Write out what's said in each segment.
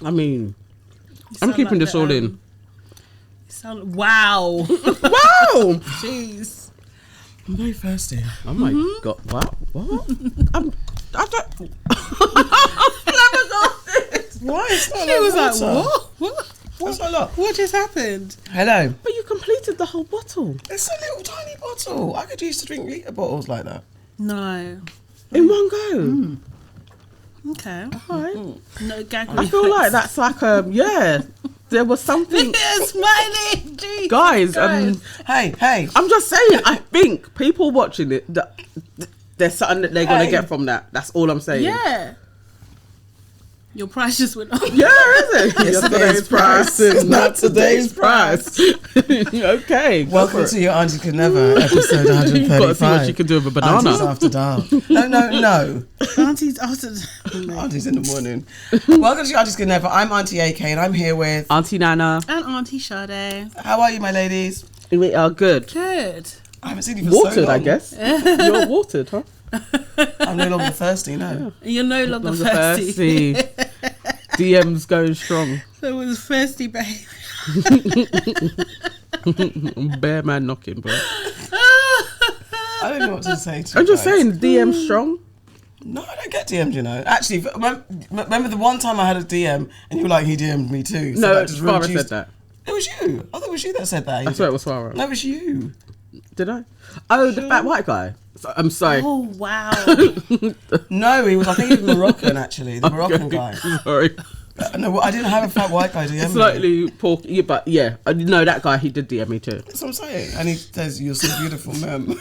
I mean, I'm keeping this all in. Wow. Wow. Jeez. I'm very thirsty. Oh my God. Wow. What? I don't. Why? It's not She was like, water. what? What's a lot? What just happened? Hello. But you completed the whole bottle It's a little tiny bottle. I could use to drink litre bottles like that. No. in one go. Okay. Right. No gag I feel like that's like there was something. Smiling. Jeez. Guys, Hey. I'm just saying, I think people watching it, there's something that they're going to get from that. That's all I'm saying. Yeah. Your price just went up. Yeah, is it? Yesterday's price is not today's price. Okay. Welcome to your Aunties Could Never, episode You've got to see what 135. she can do with a banana. Aunties After Dark. No. Aunties after. Aunties in the morning. Welcome to your Aunties Could Never. I'm Auntie AK and I'm here with... Auntie Nana. And Auntie Sade. How are you, my ladies? We are good. Good. I haven't seen you for so Watered, long. I guess. You're watered, huh? I'm no longer thirsty, no. You're no longer thirsty. DM's going strong. So it was thirsty, babe. Bare man knocking, bro. I don't know what to say to you I'm just guys. saying, DM strong. No, I don't get DM'd, you know. Actually, remember the one time I had a DM and you were like, he DM'd me too. So No, that just Farah reduced- said that. It was you. I thought it was you that said that. I swear it was Farah. No, it was you. Did I? Oh, the fat white guy. I'm sorry. Oh, wow. No, he was, I think he was Moroccan, actually. The Moroccan guy. Sorry. No, I didn't have a fat white guy DM me. Slightly porky, yeah, but yeah. No, that guy, he did DM me too. That's what I'm saying. And he says, you're so beautiful, ma'am.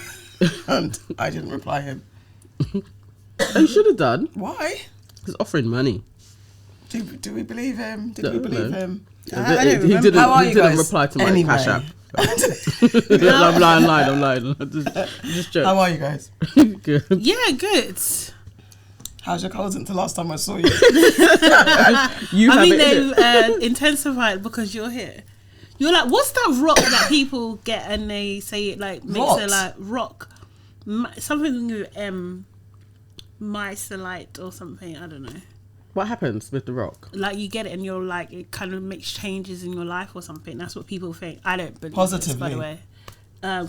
And I didn't reply him. He should have done. Why? He's offering money. Do we believe him? Did No, we believe no. him? I don't He remember. didn't, How are he you didn't guys? reply to my Anyway. cash app. I'm lying. Just joking. How are you guys? Good. Yeah, good. How's your cold since the last time I saw you? You I have mean, it, innit? they've intensified because you're here. You're like, what's that rock that people get and they say it like makes What? it like rock? Something with mycelite or something. I don't know. What happens with the rock? Like you get it and you're like, it kind of makes changes in your life or something. That's what people think. I don't believe Positively. this, by the way.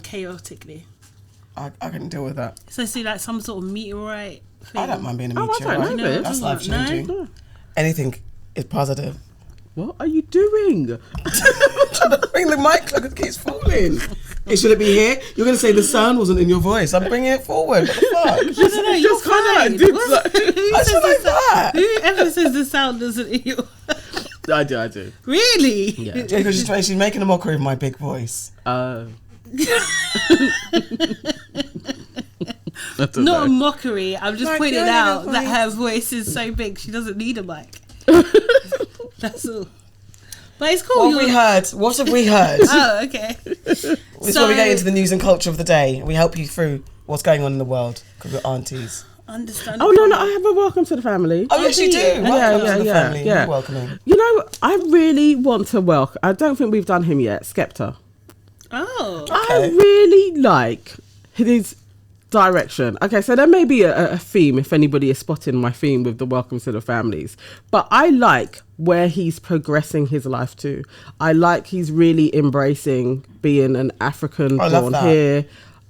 Chaotically. I can deal with that. So see like some sort of meteorite thing. I don't mind being a Oh, I meteorite. don't know this. That's life changing. No. Anything is positive. What are you doing? Bring the mic closer, it keeps falling. Hey, should it be here? You're going to say the sound wasn't in your voice. I'm bringing it forward. What the fuck? No, you're Just kinda fine. like did What's- like- who I says feel like the sound- that. Whoever says the sound doesn't heal. I do. Really? Yeah. Yeah, because she's making a mockery of my big voice. I don't Not a know. mockery. I'm just My pointing God, out your that voice. her voice is so big she doesn't need a mic. That's all. But it's cool. What have we heard? Oh, okay. This is where we get into the news and culture of the day. We help you through what's going on in the world because we're aunties. Understand. Oh no, I have a welcome to the family. Oh, yes, you do. Welcome to the family. yeah. You're welcoming. You know, I really want to welcome. I don't think we've done him yet. Skepta. Oh. I really like his direction. Okay, so there may be a theme if anybody is spotting my theme with the welcome to the families, but I like where he's progressing his life to. I like he's really embracing being an African I love born that. here.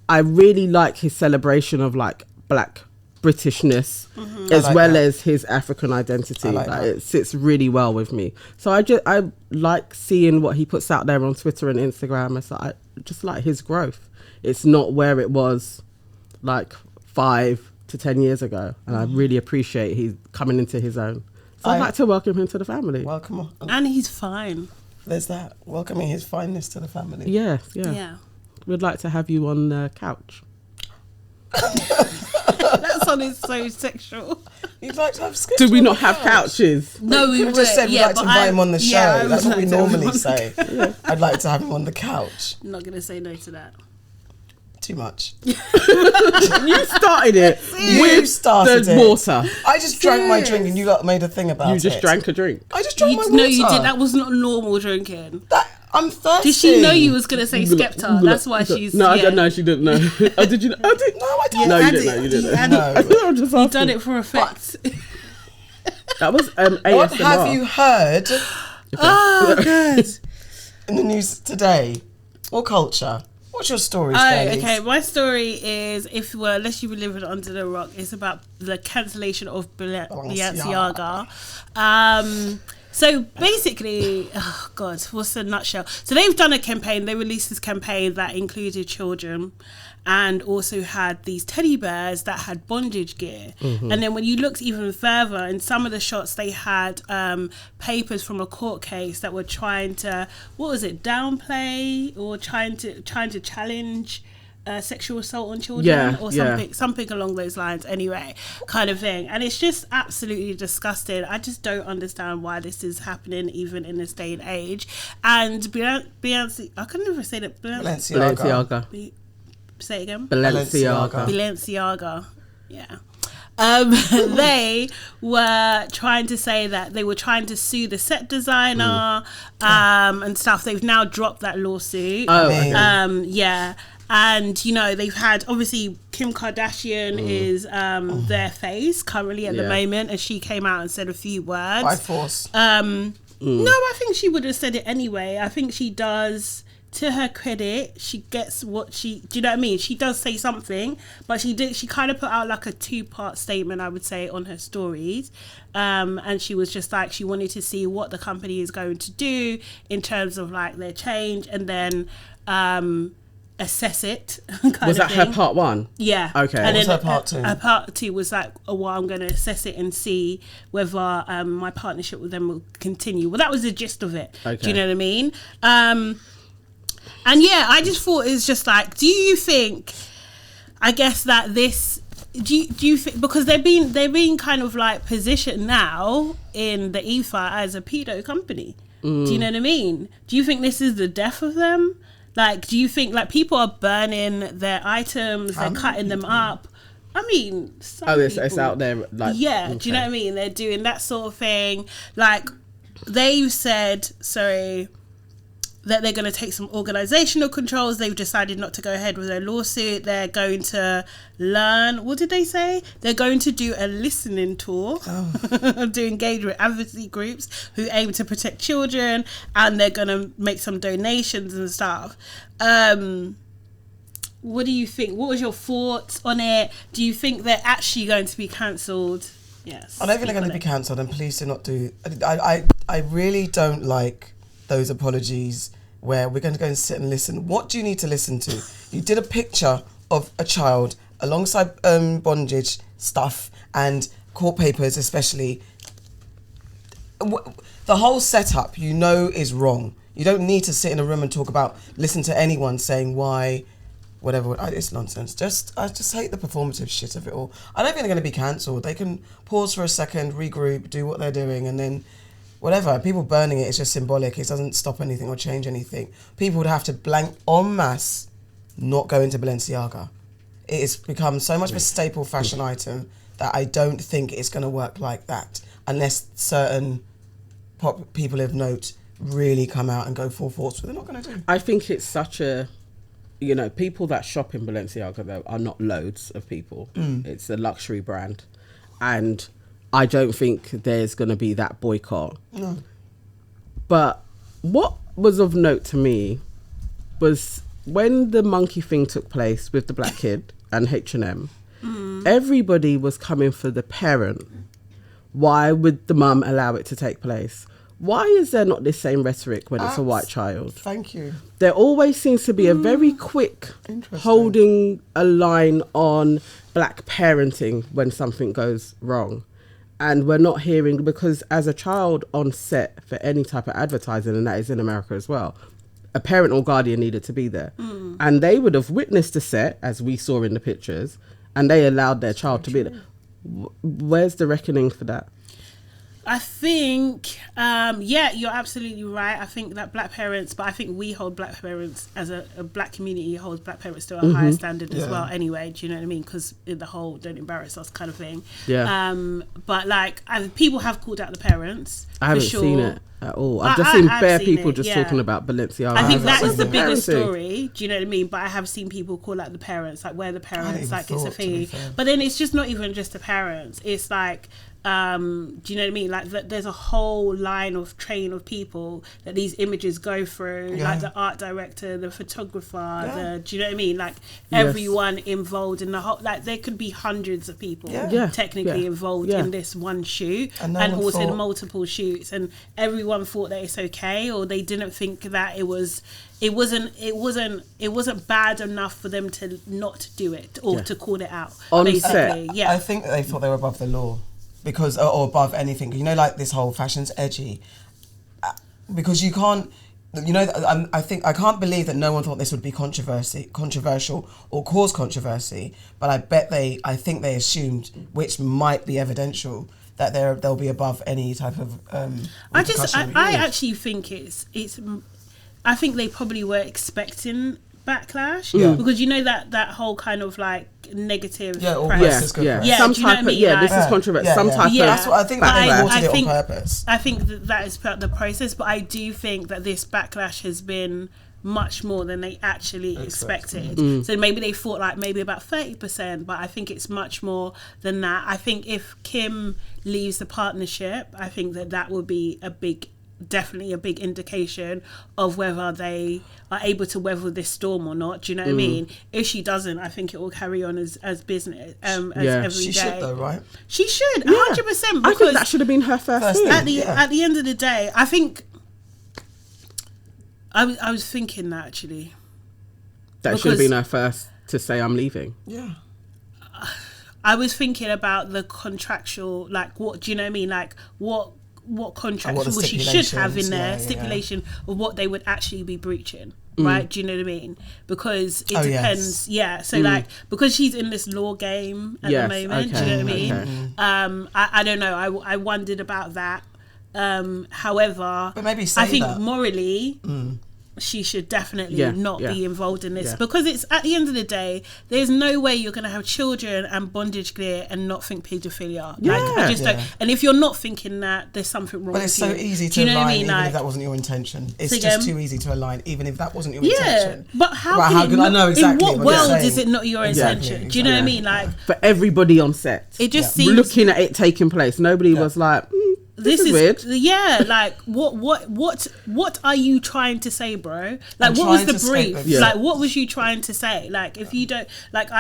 I really like his celebration of like black Britishness as like well that. as his African identity. I like Like, that. it sits really well with me. So I like seeing what he puts out there on Twitter and Instagram. So I just like his growth. It's not where it was like 5 to 10 years ago, and I really appreciate he's coming into his own. So I'd like to welcome him to the family. Welcome on. And he's fine. There's that. Welcoming his fineness to the family. Yeah. Yeah. We'd like to have you on the couch. That sounded so sexual. You'd like to have sketch Do we on not the have couch? couches? No, we We just said we'd like to invite him on the show. I That's would what we like to have him normally on the- say. I'd like to have him on the couch. I'm not going to say no to that. Too much. You started it You with started the it. water. I just drank my drink and you lot made a thing about it. You just drank a drink. I just drank my water. No, you did. That was not normal drinking. That I'm thirsty. Did she know you was gonna say Skepta? That's why she's. No, I yeah. don't know. She didn't know. Oh, did you know? Oh, did, No, I don't. no, I you didn't know. You didn't know. No. I thought I was just You asking. done it for effect. That was ASMR. What have you heard Oh, good. in the news today? Or culture? What's your story, Oh, Scarlett? okay. My story is, unless you were living under the rock, it's about the cancellation of Balenciaga. So basically, oh God, what's the nutshell? So they've done a campaign. They released this campaign that included children and also had these teddy bears that had bondage gear. Mm-hmm. And then when you looked even further, in some of the shots, they had papers from a court case that were trying to, downplay or trying to challenge sexual assault on children or something along those lines anyway, kind of thing. And it's just absolutely disgusting. I just don't understand why this is happening even in this day and age. And Beyonce, I can never say that. Balenciaga. Say it again. Balenciaga. Yeah. They were trying to say that they were trying to sue the set designer and stuff. They've now dropped that lawsuit. Oh, okay. Yeah. And, you know, they've had, obviously, Kim Kardashian is their face currently at the moment, and she came out and said a few words. By force. No, I think she would have said it anyway. I think she does, to her credit, she gets what she, do you know what I mean? She does say something, but she kind of put out like a 2-part statement, I would say, on her stories. And she was just like, she wanted to see what the company is going to do in terms of like their change, and then assess it. Was that her part one? Yeah. Okay. And What was then her part two? Her part two was like, I'm going to assess it and see whether my partnership with them will continue. Well, that was the gist of it. Okay. Do you know what I mean? And yeah, I just thought it's just like, do you think, I guess that this, do you think, because they're being kind of like positioned now in the ether as a pedo company. Do you know what I mean? Do you think this is the death of them? Like, do you think, like, people are burning their items, they're cutting them up? I mean, it's out there, like... Yeah, okay. do you know what I mean? They're doing that sort of thing. Like, they've said, that they're going to take some organisational controls. They've decided not to go ahead with their lawsuit. They're going to learn... What did they say? They're going to do a listening tour to engage with advocacy groups who aim to protect children, and they're going to make some donations and stuff. What do you think? What was your thoughts on it? Do you think they're actually going to be cancelled? Yes. I don't think they're going to be cancelled, and please do not do... I really don't like those apologies where we're going to go and sit and listen. What do you need to listen to? You did a picture of a child alongside bondage stuff and court papers especially. The whole setup, you know, is wrong. You don't need to sit in a room and listen to anyone saying why, whatever. It's nonsense. I just hate the performative shit of it all. I don't think they're going to be cancelled. They can pause for a second, regroup, do what they're doing, and then whatever. People burning it is just symbolic. It doesn't stop anything or change anything. People would have to blank en masse not go into Balenciaga. It has become so much of a staple fashion item that I don't think it's going to work like that unless certain people of note really come out and go full force, but they're not going to do. I think it's such a, you know, people that shop in Balenciaga, though, are not loads of people. It's a luxury brand. And I don't think there's going to be that boycott. No. But what was of note to me was when the monkey thing took place with the black kid and H&M, everybody was coming for the parent. Why would the mum allow it to take place? Why is there not this same rhetoric when it's a white child? Thank you. There always seems to be a very quick holding a line on black parenting when something goes wrong. And we're not hearing, because as a child on set for any type of advertising, and that is in America as well, a parent or guardian needed to be there. And they would have witnessed the set, as we saw in the pictures, and they allowed their child to be there. Where's the reckoning for that? I think, yeah, you're absolutely right. I think that black parents, but I think we hold black parents as a black community holds black parents to a higher standard as well. Anyway, do you know what I mean? Because the whole "don't embarrass us" kind of thing. Yeah. But like, people have called out the parents. I haven't seen it at all. I've just seen bare people just talking about Balenciaga. I think that is the biggest story. Do you know what I mean? But I have seen people call out the parents, like where the parents, like it's a thing. But then it's just not even just the parents. It's like. Do you know what I mean? Like there's a whole train of people that these images go through, like the art director, the photographer, do you know what I mean? Like everyone involved in the whole, like there could be hundreds of people technically involved in this one shoot and also in multiple shoots, and everyone thought that it's okay, or they didn't think that it wasn't bad enough for them to not do it or to call it out. On set. I think that they thought they were above the law. Because or above anything, you know, like this whole fashion's edgy, because you can't, you know, I can't believe that no one thought this would be controversial or cause controversy. But I think they assumed, which might be evidential, that they'll be above any type of. I actually think it's. I think they probably were expecting backlash because you know that whole kind of like negative press. Some type of this is controversial. Some type of that's what I think. They wanted it on purpose. I think that is part of the process, but I do think that this backlash has been much more than they actually expected. So maybe they thought like maybe about 30%, but I think it's much more than that. I think if Kim leaves the partnership, I think that would be definitely a big indication of whether they are able to weather this storm or not. Do you know what I mean? If she doesn't, I think it will carry on as business as every day. She should though, right? She should 100%. I think that should have been her first thing. At the end of the day, I think I was thinking that actually that should have been her first to say I'm leaving. Yeah. I was thinking about the contractual, like what do you know what I mean? Like what contracts she should have in there, stipulation of what they would actually be breaching, right? Do you know what I mean? Because it depends. So like, because she's in this law game at the moment, do you know what I mean? I don't know. I wondered about that. However, but maybe I think morally, she should definitely not be involved in this because it's at the end of the day, there's no way you're going to have children and bondage gear and not think paedophilia. Like, I just don't. And if you're not thinking that, there's something wrong. But it's with so easy to align, even if that wasn't your intention. It's just too easy to align, even if that wasn't your intention. But how can I know exactly? In what world is it not your intention? Exactly. Do you know what I mean? Like for everybody on set, it just seems looking at it taking place. Nobody was like. This is weird. Like what are you trying to say, bro? Like what was the brief? Like what was you trying to say? Like if you don't, like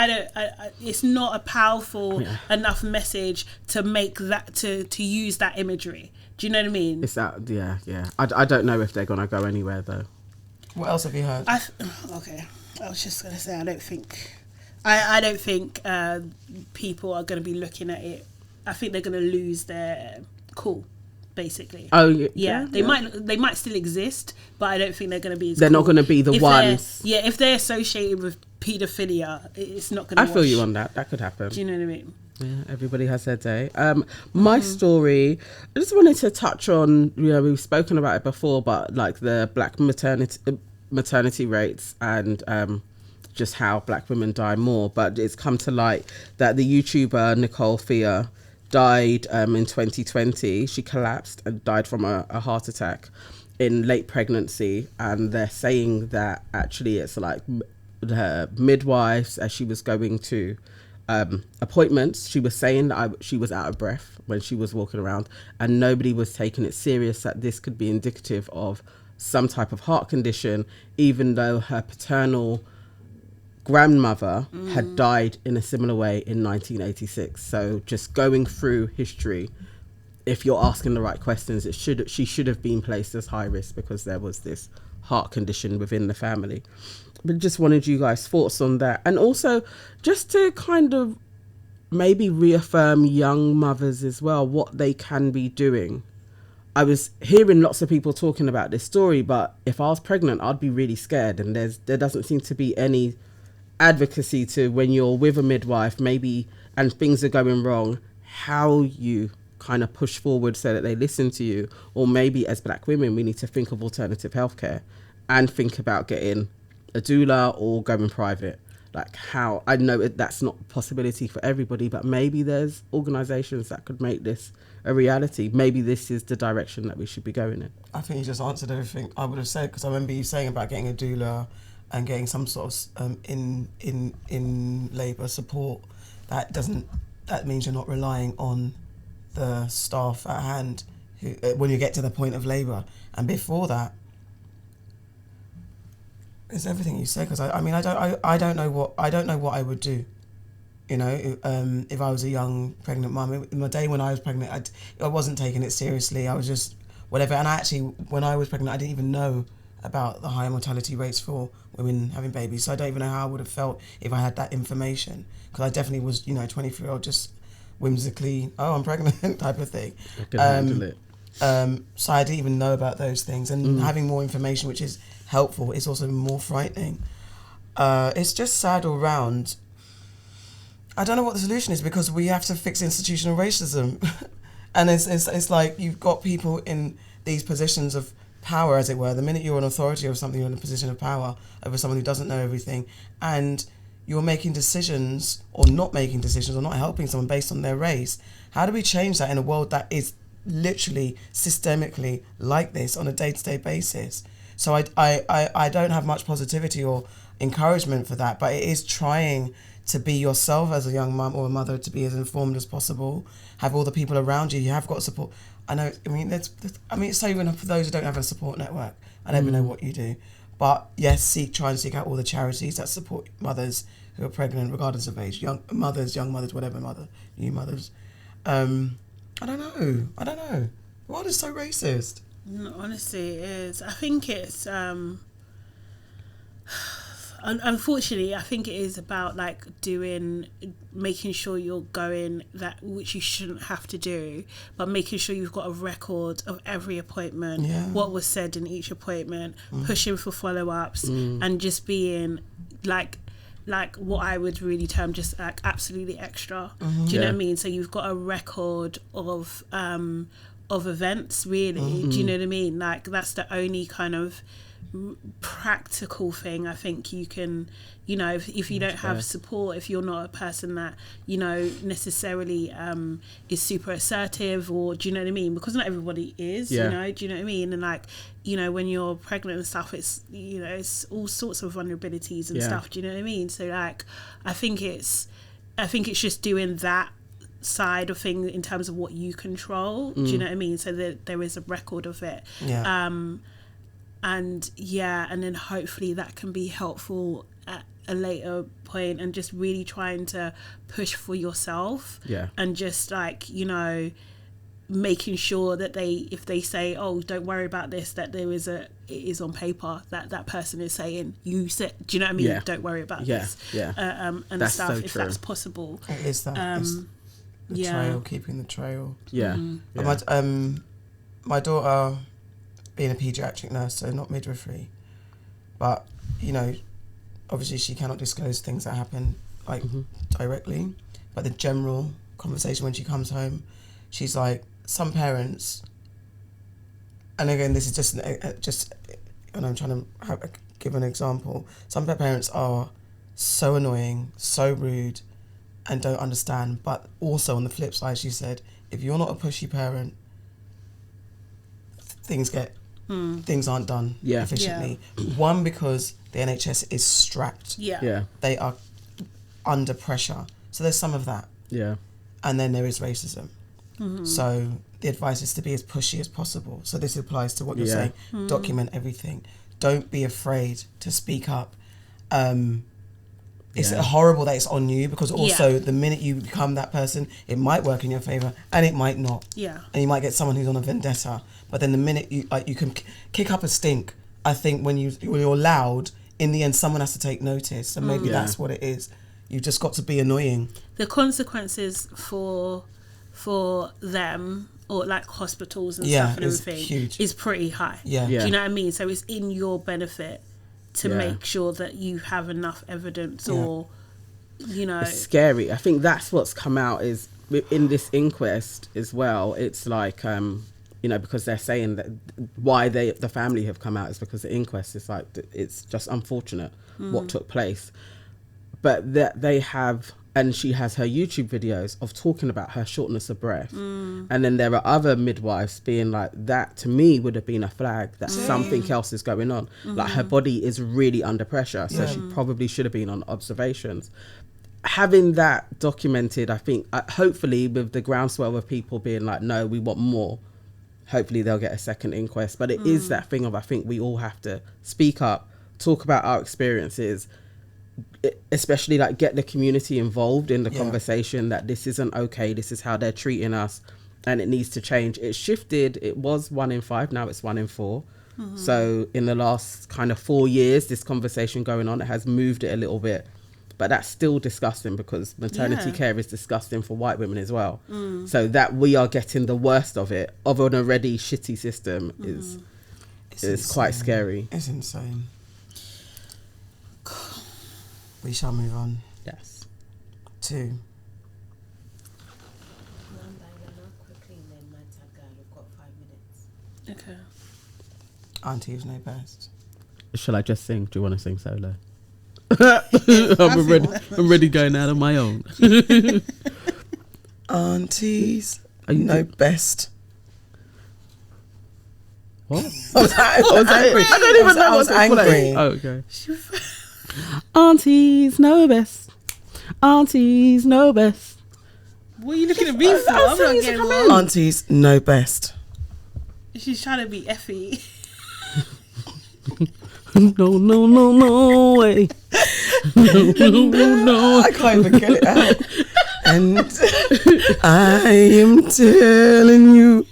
it's not a powerful enough message to make that to use that imagery. Do you know what I mean? It's that I don't know if they're gonna go anywhere though. What else have you heard? Okay, I was just gonna say I don't think people are gonna be looking at it. I think they're gonna lose their cool, basically. They might still exist, but I don't think they're going to be they're not going to be the ones. If they're associated with paedophilia, it's not going to I feel you on that could happen. Do you know what I mean? Yeah, everybody has their day. My story, I just wanted to touch on, we've spoken about it before, but like the black maternity rates and just how black women die more, but it's come to light that the YouTuber Nicole Thea died in 2020. She collapsed and died from a heart attack in late pregnancy, and they're saying that actually it's like her midwives, as she was going to appointments, she was saying that she was out of breath when she was walking around, and nobody was taking it serious that this could be indicative of some type of heart condition, even though her paternal grandmother had died in a similar way in 1986. So just going through history, if you're asking the right questions, she should have been placed as high risk because there was this heart condition within the family. But just wanted you guys' thoughts on that, and also just to kind of maybe reaffirm young mothers as well what they can be doing. I was hearing lots of people talking about this story, but if I was pregnant, I'd be really scared, and there doesn't seem to be any advocacy to when you're with a midwife maybe and things are going wrong, how you kind of push forward so that they listen to you. Or maybe as black women, we need to think of alternative healthcare and think about getting a doula or going private. Like how, I know that's not a possibility for everybody, but maybe there's organisations that could make this a reality. Maybe this is the direction that we should be going in. I think you just answered everything I would have said, because I remember you saying about getting a doula and getting some sort of in labour support. That means you're not relying on the staff at hand who, when you get to the point of labour. And before that, it's everything you said. Because I don't know what I would do. You know, if I was a young pregnant mum, in my day when I was pregnant, I wasn't taking it seriously. I was just whatever. And actually, when I was pregnant, I didn't even know about the high mortality rates for women having babies. So I don't even know how I would have felt if I had that information. Because I definitely was, 23-year-old, just whimsically, oh, I'm pregnant type of thing. I can handle it. So I didn't even know about those things. And having more information, which is helpful, is also more frightening. It's just sad all round. I don't know what the solution is, because we have to fix institutional racism. And it's like you've got people in these positions of power, as it were. The minute you're an authority of something, you're in a position of power over someone who doesn't know everything. And you're making decisions or not making decisions or not helping someone based on their race. How do we change that in a world that is literally systemically like this on a day-to-day basis? So I don't have much positivity or encouragement for that, but it is trying to be yourself as a young mum or a mother, to be as informed as possible, have all the people around you. You have got support. It's so even for those who don't have a support network, I don't even know what you do. But yes, try and seek out all the charities that support mothers who are pregnant, regardless of age, young mothers, whatever mother, new mothers. I don't know. The world is so racist. No, honestly, it is. I think it's unfortunately, I think it is about making sure you're going that which you shouldn't have to do, but making sure you've got a record of every appointment, what was said in each appointment, pushing for follow-ups, and just being like what I would really term just like absolutely extra. Do you know what I mean? So you've got a record of events, really. Do you know what I mean? Like that's the only kind of practical thing I think you can, if you don't have support, if you're not a person that necessarily is super assertive, or do you know what I mean, because not everybody is, do you know what I mean, and when you're pregnant and stuff, it's it's all sorts of vulnerabilities and stuff, do you know what I mean? So I think it's just doing that side of things in terms of what you control, do you know what I mean, so that there is a record of it. And then hopefully that can be helpful at a later point, and just really trying to push for yourself, and just making sure that if they say, oh, don't worry about this, that it is on paper that person is saying, you said, do you know what I mean? Don't worry about this. And that's stuff, so if true. That's possible. It is that. The trail, keeping the trail. My daughter, being a paediatric nurse, so not midwifery, but obviously she cannot disclose things that happen directly, but the general conversation when she comes home, she's like, some parents, and again this is just and I'm trying to give an example, some parents are so annoying, so rude, and don't understand. But also on the flip side, she said, if you're not a pushy parent, things aren't done efficiently. One, because the NHS is strapped. They are under pressure. So there's some of that. And then there is racism. So the advice is to be as pushy as possible. So this applies to what you're saying. Document everything. Don't be afraid to speak up. It's horrible that it's on you, because also the minute you become that person, it might work in your favour and it might not. And you might get someone who's on a vendetta. But then the minute you can kick up a stink, I think when you're loud, in the end someone has to take notice, and maybe that's what it is. You've just got to be annoying. The consequences for them, or like hospitals and stuff and everything, huge. Is pretty high. Do you know what I mean? So it's in your benefit to make sure that you have enough evidence, or it's scary. I think that's what's come out is in this inquest as well, it's like, you know, because they're saying that why the family have come out is because the inquest is like, it's just unfortunate what took place. But that they have, and she has her YouTube videos of talking about her shortness of breath. And then there are other midwives being like, that to me would have been a flag that something else is going on. Like her body is really under pressure. So she probably should have been on observations. Having that documented, I think, hopefully with the groundswell of people being like, no, we want more, hopefully they'll get a second inquest. But it is that thing of, I think we all have to speak up, talk about our experiences, especially like get the community involved in the conversation that this isn't okay, this is how they're treating us, and it needs to change. It shifted. It was 1 in 5, now it's 1 in 4. So in the last kind of 4 years, this conversation going on, it has moved it a little bit. But that's still disgusting, because maternity care is disgusting for white women as well. So that we are getting the worst of it, of an already shitty system, is quite scary. It's insane. We shall move on. Yes. To Okay. Aunties Know Best. Shall I just sing? Do you want to sing solo? I'm already going out on my own. Aunties Know Best. What? I was angry. I don't even know what's angry. Oh, okay. Aunties know best. Aunties know best. What are you looking at me for? I'm not getting one. Aunties Know Best. She's trying to be Effie. No way. No. I can't even get it out. And I am telling you,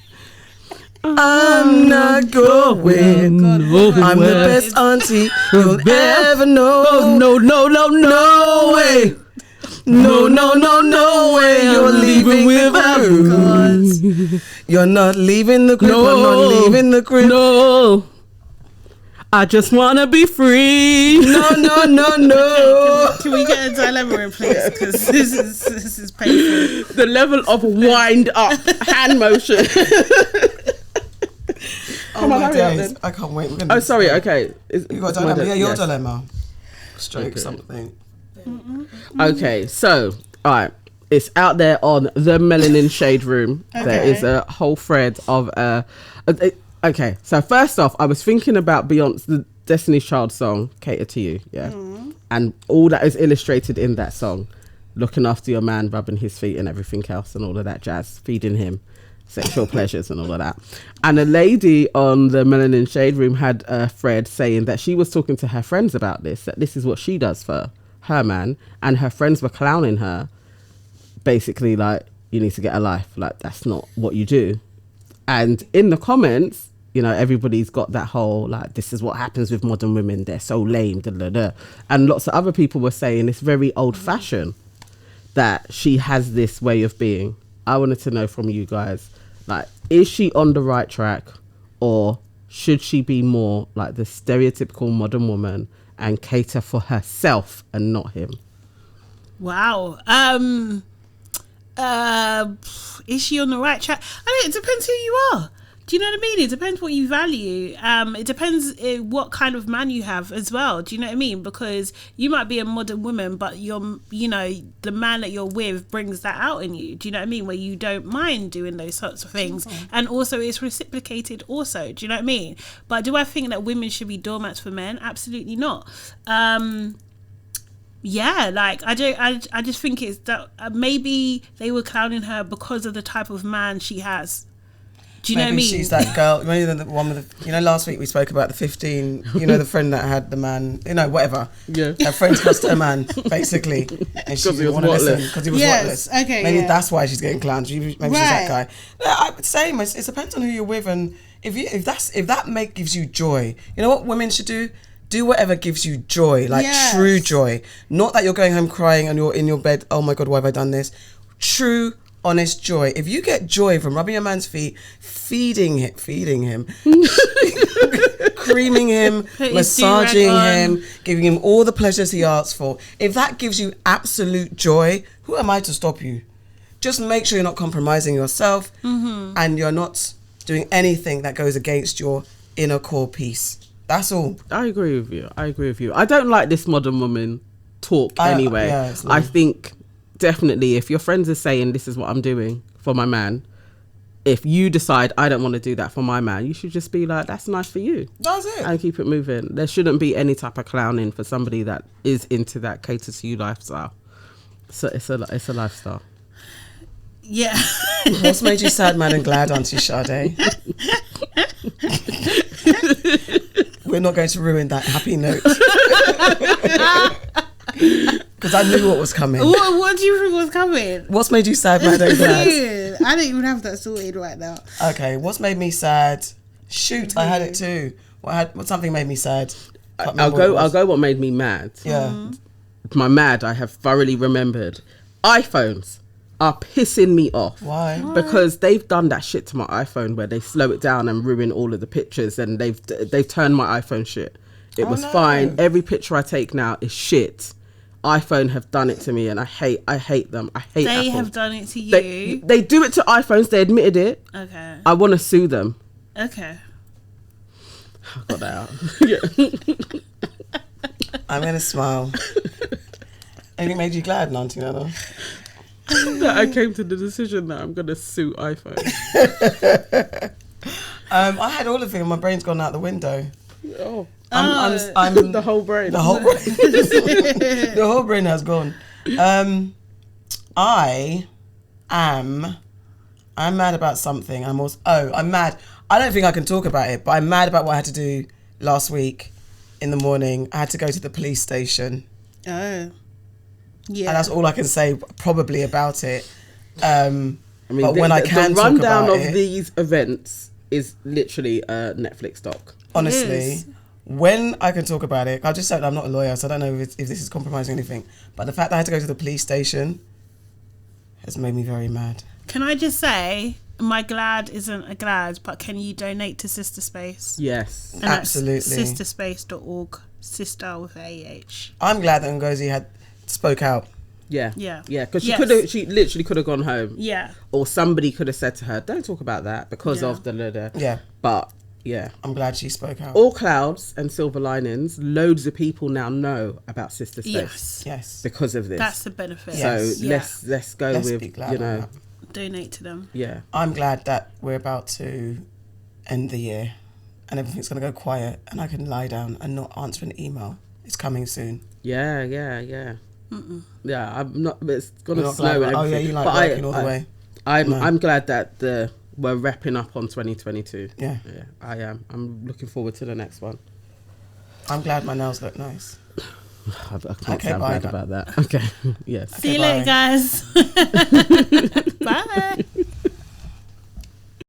I'm not going. I'm the best auntie you'll ever know. No way. No way. You're leaving without me. You're not leaving the crib. I'm not leaving the crib. No. I just wanna be free. No. Can we get a dilemma in place? Because this is painful. The level of wind up hand motion. Oh my days. I can't wait. Oh, sorry. Okay. You got a dilemma? Yeah, your yes. dilemma. Stroke Okay. something. Okay, so, all right. It's out there on the Melanin Shade Room. Okay. There is a whole thread of... okay, so first off, I was thinking about Beyonce, the Destiny's Child song, Cater to You, yeah? And all that is illustrated in that song. Looking after your man, rubbing his feet and everything else and all of that jazz. Feeding him sexual pleasures and all of that. And a lady on the Melanin Shade Room had a thread saying that she was talking to her friends about this, that this is what she does for her man, and her friends were clowning her, basically like, you need to get a life, like that's not what you do. And in the comments, you know, everybody's got that whole like, this is what happens with modern women, they're so lame, da, da, da. And lots of other people were saying it's very old fashioned that she has this way of being. I wanted to know from you guys, like, is she on the right track, or should she be more like the stereotypical modern woman and cater for herself and not him? Wow. Is she on the right track? I mean, it depends who you are. Do you know what I mean? It depends what you value. It depends what kind of man you have as well. Do you know what I mean? Because you might be a modern woman, but the man that you're with brings that out in you. Do you know what I mean? Where you don't mind doing those sorts of things. Okay. And also it's reciprocated also. Do you know what I mean? But do I think that women should be doormats for men? Absolutely not. Yeah, like I just think it's that maybe they were clowning her because of the type of man she has. Do you know what I mean? She's that girl. Maybe the one with the, last week we spoke about the 15, the friend that had the man, whatever. Yeah. Her friends lost her man, basically. And she didn't want to listen because he was worthless. Okay, maybe that's why she's getting clowned. Maybe she's that guy. No, same. It depends on who you're with, and if that gives you joy. You know what women should do? Do whatever gives you joy, like true joy. Not that you're going home crying and you're in your bed, oh my God, why have I done this? True, honest joy. If you get joy from rubbing your man's feet, feeding him, creaming him, massaging him, giving him all the pleasures he asks for, if that gives you absolute joy, who am I to stop you? just make sure you're not compromising yourself and you're not doing anything that goes against your inner core peace. That's all. I agree with you. I don't like this modern woman talk anyway. I think definitely if your friends are saying this is what I'm doing for my man, if you decide I don't want to do that for my man, you should just be like, that's nice for you. That's it. And keep it moving. There shouldn't be any type of clowning for somebody that is into that cater to you lifestyle. So it's a lifestyle. Yeah. What's made you sad, mad and glad, Auntie Sade? We're not going to ruin that happy note. Because I knew what was coming. What do you think was coming? What's made you sad, mad and glad? I don't even have that sorted right now. Okay, what's made me sad? Shoot, I had it too. What something made me sad? I'll go what made me mad. Yeah. My mad, I have thoroughly remembered. iPhones are pissing me off. Why? Because they've done that shit to my iPhone where they slow it down and ruin all of the pictures, and they've turned my iPhone shit. It was fine. Every picture I take now is shit. iPhone have done it to me, and I hate them. I hate They Apple. have done it to you. They do it to iPhones. They admitted it. Okay. I want to sue them. Okay. I got that out. Yeah. I'm going to smile. Anything made you glad, Auntie Nana? That I came to the decision that I'm going to sue iPhone. I had all of it and my brain's gone out the window. Oh. I'm the whole brain. The whole brain. The whole brain has gone. I'm mad about something. I'm mad. I don't think I can talk about it, but I'm mad about what I had to do last week in the morning. I had to go to the police station. Oh. Yeah. And that's all I can say probably about it. I mean, but when the I can talk rundown about of these events is literally a Netflix doc. Honestly, when I can talk about it, I just said I'm not a lawyer, so I don't know if this is compromising anything. But the fact that I had to go to the police station has made me very mad. Can I just say, my glad isn't a glad, but can you donate to Sister Space? Yes. And absolutely. That's sisterspace.org. Sister with AH. I'm glad that Ngozi had spoke out. Yeah. Yeah. Yeah. Because she literally could have gone home. Yeah. Or somebody could have said to her, don't talk about that because of the. Yeah. But yeah. I'm glad she spoke out. All clouds and silver linings. Loads of people now know about Sister Space. Yes. Because of this. That's the benefit. So let's go let's with, be glad that. Donate to them. Yeah. I'm glad that we're about to end the year and everything's going to go quiet and I can lie down and not answer an email. It's coming soon. Yeah. Mm-mm. Yeah, I'm not. It's gonna You're not snow. glad, And everything. oh yeah, you like but working all the way. I'm glad that we're wrapping up on 2022. Yeah, I am. I'm looking forward to the next one. I'm glad my nails look nice. I can't sound bad about that. Okay. Yes. See you later, guys. Bye.